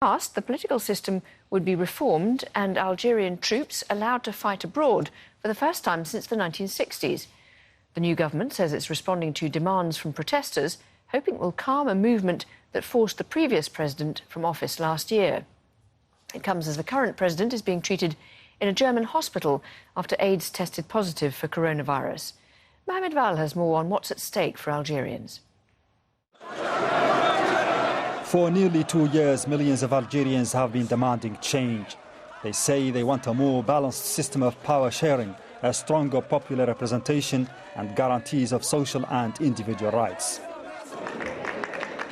Passed, the political system would be reformed and Algerian troops allowed to fight abroad for the first time since the 1960s. The new government says it's responding to demands from protesters, hoping it will calm a movement that forced the previous president from office last year. It comes as the current president is being treated in a German hospital after aides tested positive for coronavirus. Mohamed Val has more on what's at stake for Algerians. For nearly 2 years, millions of Algerians have been demanding change. They say they want a more balanced system of power sharing, a stronger popular representation and guarantees of social and individual rights.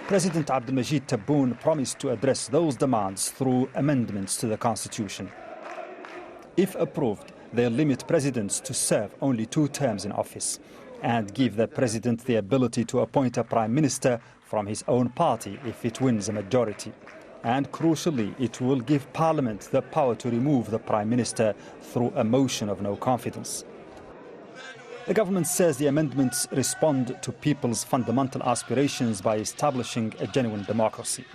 President Abdelmajid Tebboune promised to address those demands through amendments to the constitution. If approved, they'll limit presidents to serve only 2 terms in office and give the president the ability to appoint a prime minister from his own party if it wins a majority. And crucially, it will give parliament the power to remove the prime minister through a motion of no confidence. The government says the amendments respond to people's fundamental aspirations by establishing a genuine democracy.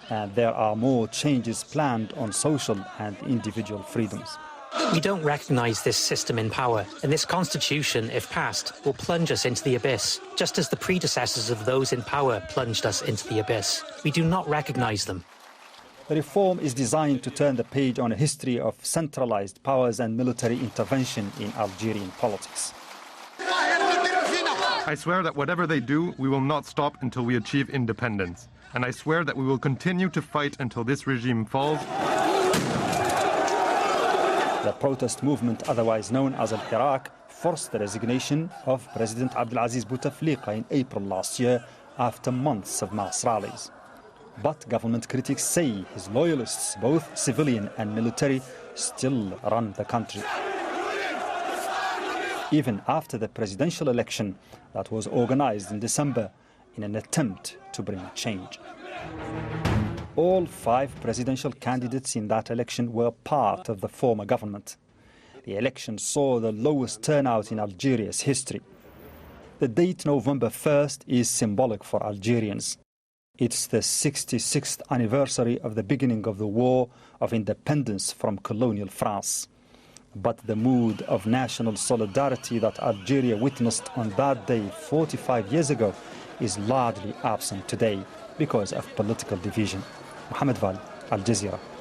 And there are more changes planned on social and individual freedoms. We don't recognise this system in power, and this constitution, if passed, will plunge us into the abyss, just as the predecessors of those in power plunged us into the abyss. We do not recognise them. The reform is designed to turn the page on a history of centralised powers and military intervention in Algerian politics. I swear that whatever they do, we will not stop until we achieve independence. And I swear that we will continue to fight until this regime falls. The protest movement, otherwise known as Al-Hirak, forced the resignation of President Abdelaziz Bouteflika in April last year after months of mass rallies. But government critics say his loyalists, both civilian and military, still run the country. Even after the presidential election that was organized in December in an attempt to bring change. All 5 presidential candidates in that election were part of the former government. The election saw the lowest turnout in Algeria's history. The date November 1st is symbolic for Algerians. It's the 66th anniversary of the beginning of the War of Independence from colonial France. But the mood of national solidarity that Algeria witnessed on that day 45 years ago is largely absent today because of political division. Mohamed Val, Algeria.